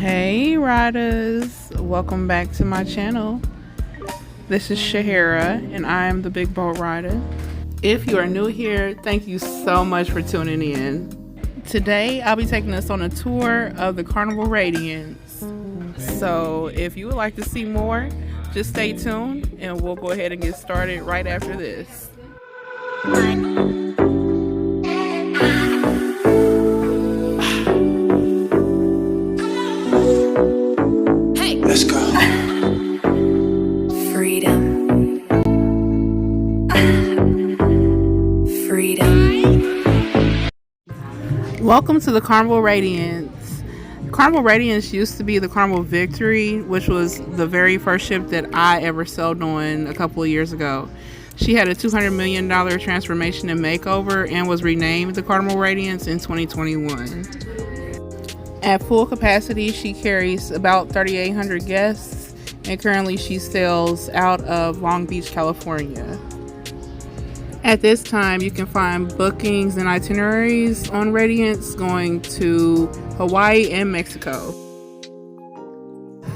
Hey riders, welcome back to my channel. This is Shahara and I am the Big Boat Rider. If you are new here, thank you so much for tuning in. Today I'll be taking us on a tour of the Carnival Radiance. So if you would like to see more, just stay tuned and we'll go ahead and get started right after this. Let's go. Freedom. Freedom. Welcome to the Carnival Radiance. Carnival Radiance used to be the Carnival Victory, which was the very first ship that I ever sailed on a couple of years ago. She had a $200 million transformation and makeover and was renamed the Carnival Radiance in 2021. At full capacity, she carries about 3,800 guests, and currently she sails out of Long Beach, California. At this time, you can find bookings and itineraries on Radiance going to Hawaii and Mexico.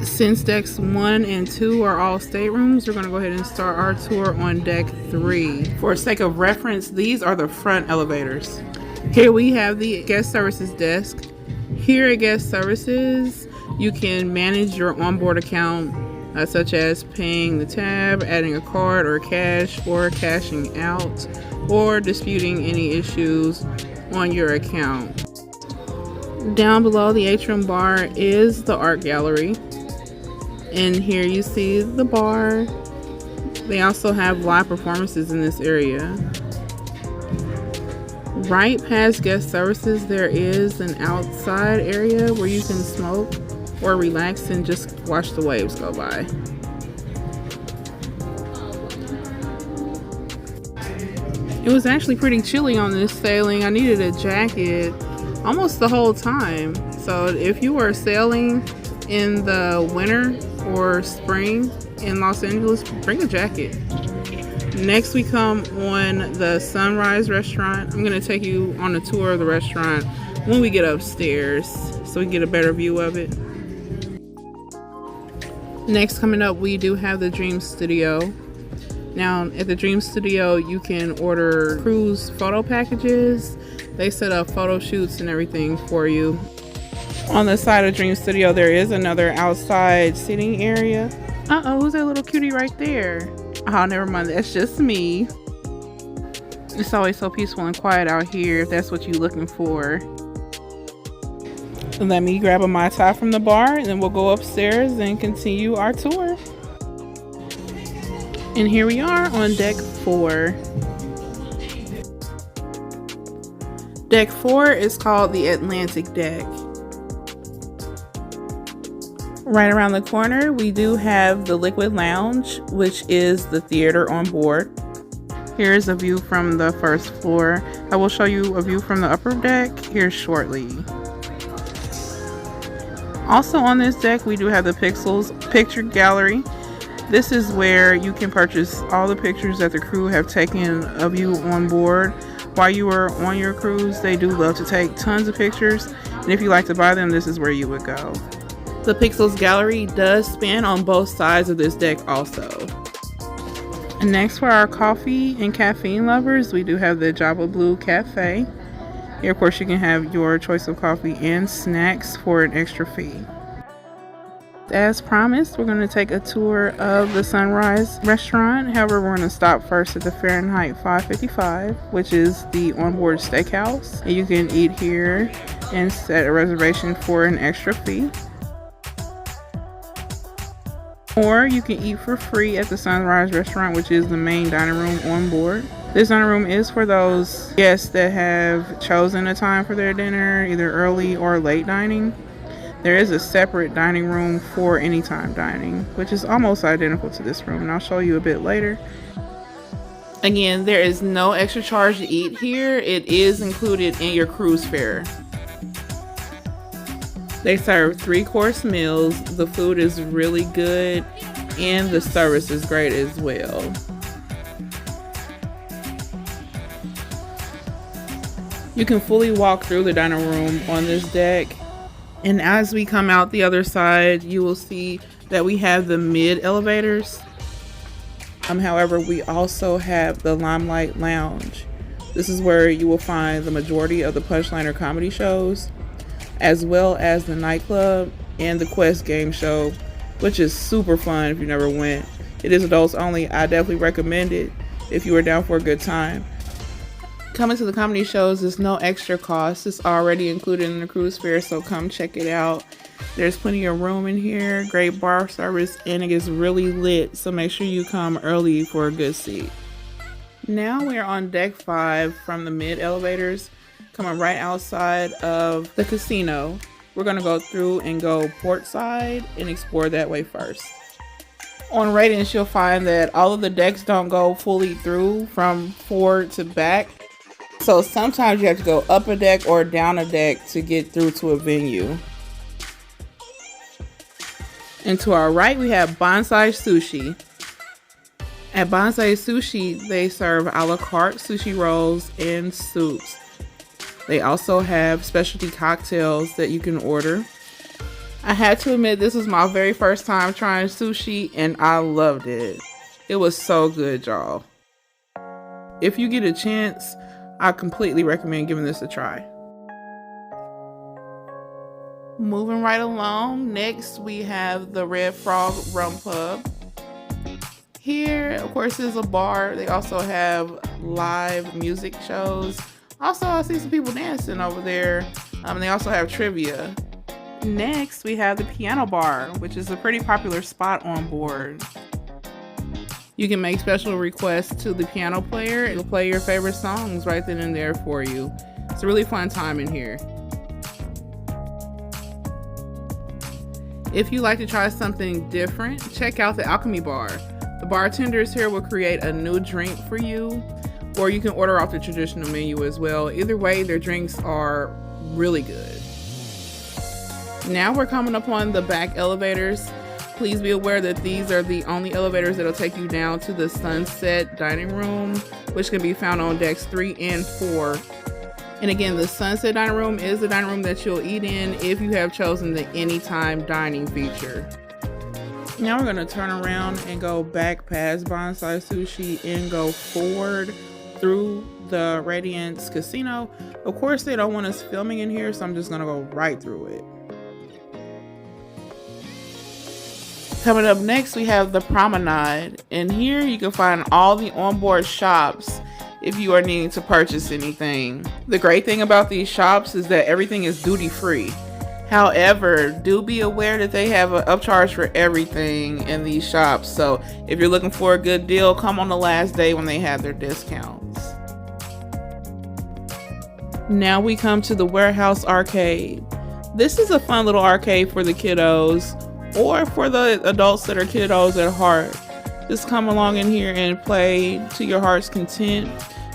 Since decks 1 and 2 are all staterooms, we're going to go ahead and start our tour on deck 3. For sake of reference, these are the front elevators. Here we have the guest services desk. Here at Guest Services, you can manage your onboard account, such as paying the tab, adding a card or cash, or cashing out, or disputing any issues on your account. Down below the atrium bar is the art gallery. And here you see the bar. They also have live performances in this area. Right past guest services, there is an outside area where you can smoke or relax and just watch the waves go by. It was actually pretty chilly on this sailing. I needed a jacket almost the whole time. So if you are sailing in the winter or spring in Los Angeles, bring a jacket. Next we come on the Sunrise restaurant. I'm going to take you on a tour of the restaurant when we get upstairs so we get a better view of it. Next coming up, we do have the Dream Studio. Now at the Dream Studio you can order cruise photo packages. They set up photo shoots and everything for you. On the side of Dream Studio there is another outside seating area. Uh-oh, who's that little cutie right there? Oh, never mind, that's just me. It's always so peaceful and quiet out here if that's what you're looking for. Let me grab a Mai Tai from the bar and then we'll go upstairs and continue our tour. And here we are on deck 4. Deck 4 is called the Atlantic deck. Right around the corner, we do have the Liquid Lounge, which is the theater on board. Here's a view from the first floor. I will show you a view from the upper deck here shortly. Also on this deck, we do have the Pixels Picture Gallery. This is where you can purchase all the pictures that the crew have taken of you on board. While you are on your cruise, they do love to take tons of pictures, and if you like to buy them, this is where you would go. The Pixels Gallery does span on both sides of this deck also. And next, for our coffee and caffeine lovers, we do have the Java Blue Cafe. Here, of course, you can have your choice of coffee and snacks for an extra fee. As promised, we're going to take a tour of the Sunrise restaurant. However, we're going to stop first at the Fahrenheit 555, which is the onboard steakhouse. And you can eat here and set a reservation for an extra fee. Or you can eat for free at the Sunrise restaurant, which is the main dining room on board. This dining room is for those guests that have chosen a time for their dinner, either early or late dining. There is a separate dining room for anytime dining, which is almost identical to this room, and I'll show you a bit later. Again, there is no extra charge to eat here. It is included in your cruise fare. They serve 3-course meals. The food is really good and the service is great as well. You can fully walk through the dining room on this deck And as we come out the other side, you will see that we have the mid elevators. However, we also have the Limelight Lounge. This is where you will find the majority of the Punchliner comedy shows, as well as the nightclub and the Quest game show, which is super fun if you never went. It is adults only. I definitely recommend it if you are down for a good time. Coming to the comedy shows is no extra cost. It's already included in the cruise fare, so come check it out. There's plenty of room in here, great bar service, and it gets really lit, so make sure you come early for a good seat. Now we're on deck 5 from the mid elevators, coming right outside of the casino. We're gonna go through and go port side and explore that way first. On Radiance, you'll find that all of the decks don't go fully through from forward to back. So sometimes you have to go up a deck or down a deck to get through to a venue. And to our right, we have Bonsai Sushi. At Bonsai Sushi, they serve a la carte sushi rolls and soups. They also have specialty cocktails that you can order. I had to admit, this was my very first time trying sushi, and I loved it. It was so good, y'all. If you get a chance, I completely recommend giving this a try. Moving right along, next we have the Red Frog Rum Pub. Here, of course, is a bar. They also have live music shows. Also, I see some people dancing over there. They also have trivia. Next, we have the piano bar, which is a pretty popular spot on board. You can make special requests to the piano player. It'll play your favorite songs right then and there for you. It's a really fun time in here. If you like to try something different, check out the Alchemy Bar. The bartenders here will create a new drink for you, or you can order off the traditional menu as well. Either way, their drinks are really good. Now we're coming up on the back elevators. Please be aware that these are the only elevators that'll take you down to the Sunset Dining Room, which can be found on decks 3 and 4. And again, the Sunset Dining Room is the dining room that you'll eat in if you have chosen the Anytime Dining feature. Now we're going to turn around and go back past Bonsai Sushi and go forward through the Radiance Casino. Of course, they don't want us filming in here, so I'm just going to go right through it. Coming up next, we have the Promenade. And here you can find all the onboard shops if you are needing to purchase anything. The great thing about these shops is that everything is duty free. However, do be aware that they have an upcharge for everything in these shops. So if you're looking for a good deal, come on the last day when they have their discounts. Now we come to the Warehouse Arcade. This is a fun little arcade for the kiddos or for the adults that are kiddos at heart. Just come along in here and play to your heart's content.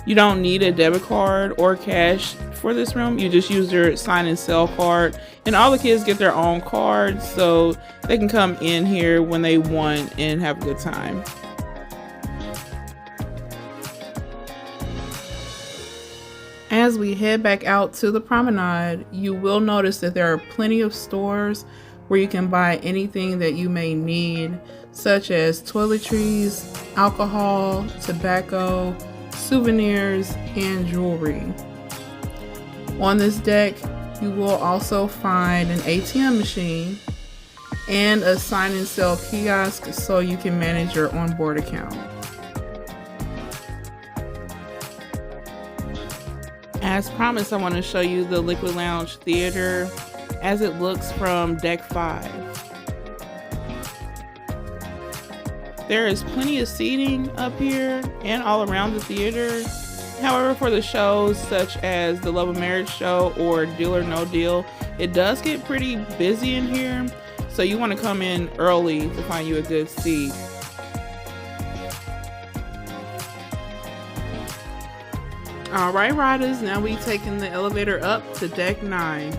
You don't need a debit card or cash for this room. You just use your sign and sell card, and all the kids get their own cards so they can come in here when they want and have a good time. As we head back out to the Promenade, you will notice that there are plenty of stores where you can buy anything that you may need, such as toiletries, alcohol, tobacco, souvenirs, and jewelry. On this deck, you will also find an ATM machine and a sign and sell kiosk so you can manage your onboard account. As promised, I want to show you the Liquid Lounge Theater as it looks from deck 5. There is plenty of seating up here and all around the theater. However, for the shows such as the Love of Marriage show or Deal or No Deal, it does get pretty busy in here, so you want to come in early to find you a good seat. Alright riders, now we taking the elevator up to deck 9.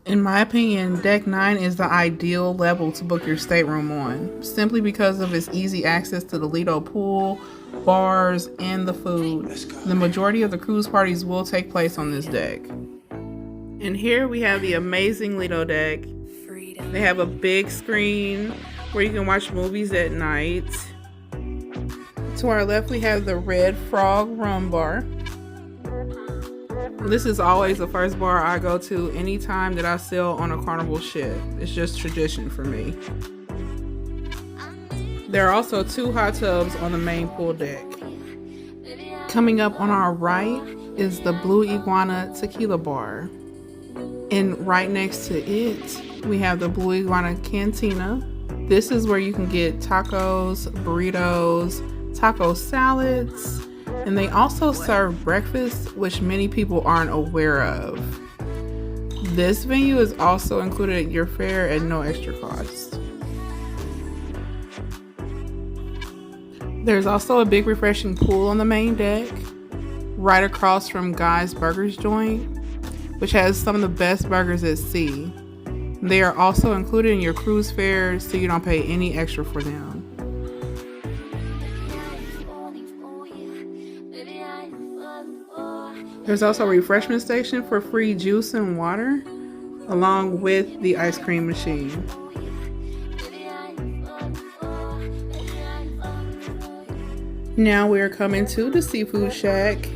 In my opinion, deck 9 is the ideal level to book your stateroom on, simply because of its easy access to the Lido pool, bars, and the food. The majority of the cruise parties will take place on this deck. And here we have the amazing Lido deck. They have a big screen where you can watch movies at night. To our left, we have the Red Frog Rum Bar. This is always the first bar I go to anytime that I sail on a Carnival ship. It's just tradition for me. There are also 2 hot tubs on the main pool deck. Coming up on our right is the Blue Iguana Tequila Bar. And right next to it, we have the Blue Iguana Cantina. This is where you can get tacos, burritos, taco salads, and they also serve breakfast, which many people aren't aware of. This venue is also included in your fare at no extra cost. There's also a big refreshing pool on the main deck, right across from Guy's Burgers joint, which has some of the best burgers at sea. They are also included in your cruise fare, so you don't pay any extra for them. There's also a refreshment station for free juice and water, along with the ice cream machine. Now we are coming to the Seafood Shack,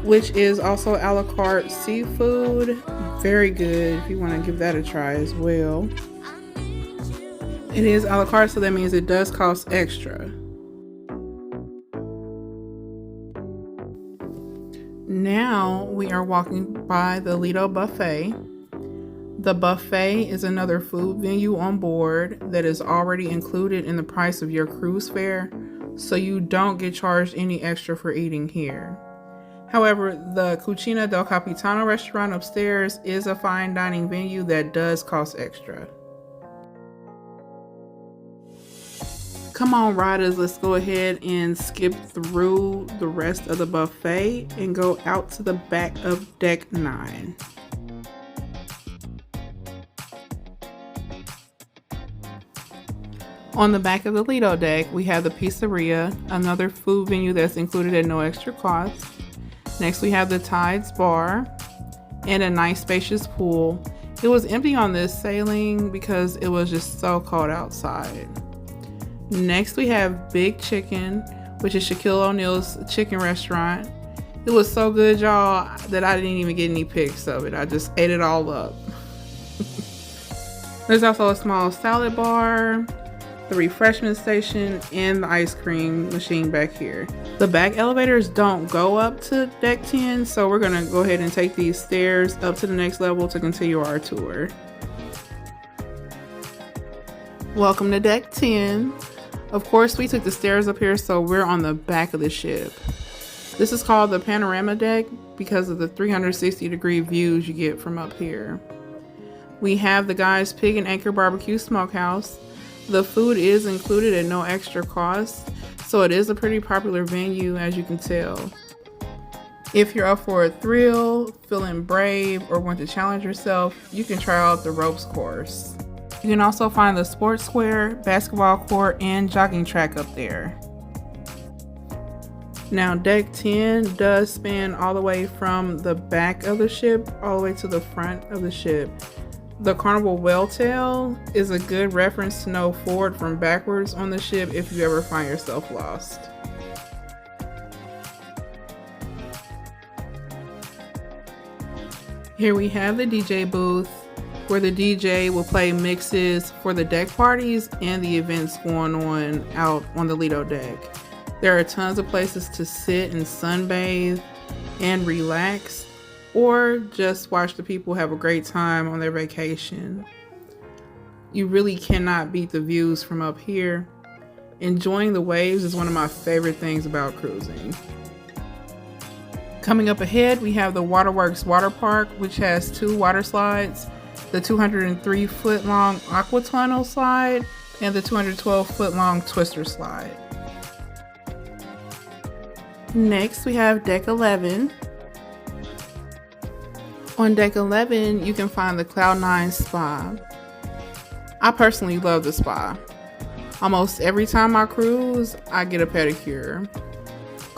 which is also a la carte seafood. Very good if you want to give that a try as well. It is a la carte, so that means it does cost extra. Now we are walking by the Lido Buffet. The buffet is another food venue on board that is already included in the price of your cruise fare, so you don't get charged any extra for eating here. However, the Cucina del Capitano restaurant upstairs is a fine dining venue that does cost extra. Come on, riders, let's go ahead and skip through the rest of the buffet and go out to the back of Deck 9. On the back of the Lido deck, we have the Pizzeria, another food venue that's included at no extra cost. Next, we have the Tides Bar and a nice spacious pool. It was empty on this sailing because it was just so cold outside. Next, we have Big Chicken, which is Shaquille O'Neal's chicken restaurant. It was so good, y'all, that I didn't even get any pics of it. I just ate it all up. There's also a small salad bar, the refreshment station, and the ice cream machine back here. The back elevators don't go up to Deck 10, so we're gonna go ahead and take these stairs up to the next level to continue our tour. Welcome to Deck 10. Of course, we took the stairs up here, so we're on the back of the ship. This is called the Panorama deck because of the 360-degree views you get from up here. We have the Guy's Pig and Anchor Barbecue Smokehouse. The food is included at no extra cost, so it is a pretty popular venue, as you can tell. If you're up for a thrill, feeling brave, or want to challenge yourself, you can try out the ropes course. You can also find the sports square, basketball court, and jogging track up there. Now, Deck 10 does span all the way from the back of the ship all the way to the front of the ship. The Carnival Welltail is a good reference to know forward from backwards on the ship if you ever find yourself lost. Here we have the DJ booth, where the DJ will play mixes for the deck parties and the events going on out on the Lido deck. There are tons of places to sit and sunbathe and relax, or just watch the people have a great time on their vacation. You really cannot beat the views from up here. Enjoying the waves is one of my favorite things about cruising. Coming up ahead, we have the Waterworks Water Park, which has 2 water slides, the 203-foot long Aqua Tunnel slide, and the 212-foot long Twister slide. Next, we have Deck 11. On Deck 11, you can find the Cloud9 Spa. I personally love the spa. Almost every time I cruise, I get a pedicure.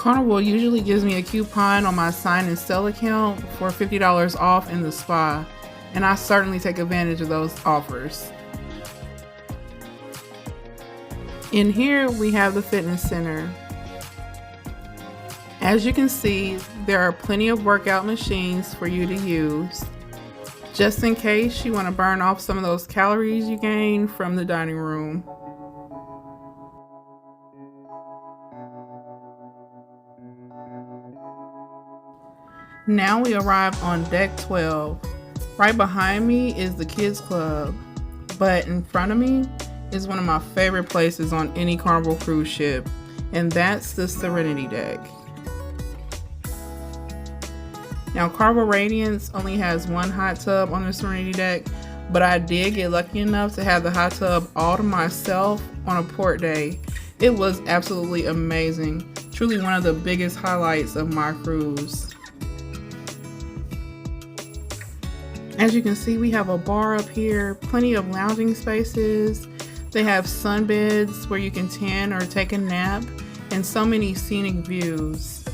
Carnival usually gives me a coupon on my Sign and Sell account for $50 off in the spa, and I certainly take advantage of those offers. In here we have the fitness center. As you can see, there are plenty of workout machines for you to use, just in case you want to burn off some of those calories you gain from the dining room. Now we arrive on deck 12. Right behind me is the kids club, but in front of me is one of my favorite places on any Carnival cruise ship, and that's the Serenity deck. Now Carnival Radiance only has one hot tub on the Serenity deck, but I did get lucky enough to have the hot tub all to myself on a port day. It was absolutely amazing, truly one of the biggest highlights of my cruise. As you can see, we have a bar up here, plenty of lounging spaces. They have sunbeds where you can tan or take a nap, and so many scenic views.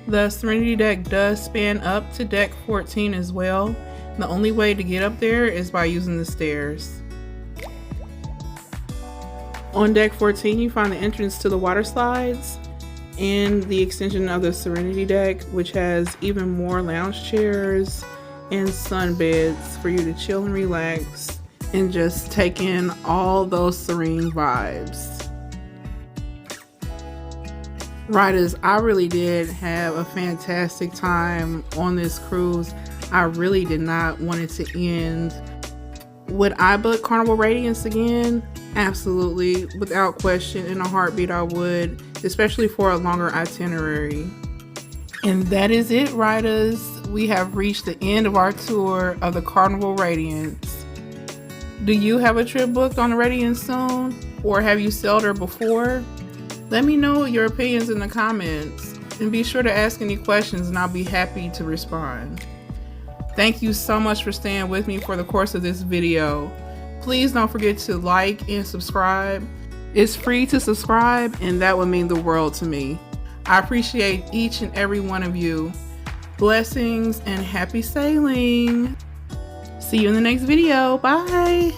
The Serenity deck does span up to deck 14 as well. The only way to get up there is by using the stairs. On deck 14, you find the entrance to the water slides and the extension of the Serenity deck, which has even more lounge chairs and sunbeds for you to chill and relax and just take in all those serene vibes. Riders, I really did have a fantastic time on this cruise. I really did not want it to end. Would I book Carnival Radiance again? Absolutely, without question, in a heartbeat I would, especially for a longer itinerary. And that is it, riders. We have reached the end of our tour of the Carnival Radiance. Do you have a trip booked on the Radiance soon? Or have you sailed her before? Let me know your opinions in the comments, and be sure to ask any questions and I'll be happy to respond. Thank you so much for staying with me for the course of this video. Please don't forget to like and subscribe. It's free to subscribe, and that would mean the world to me. I appreciate each and every one of you. Blessings and happy sailing. See you in the next video. Bye.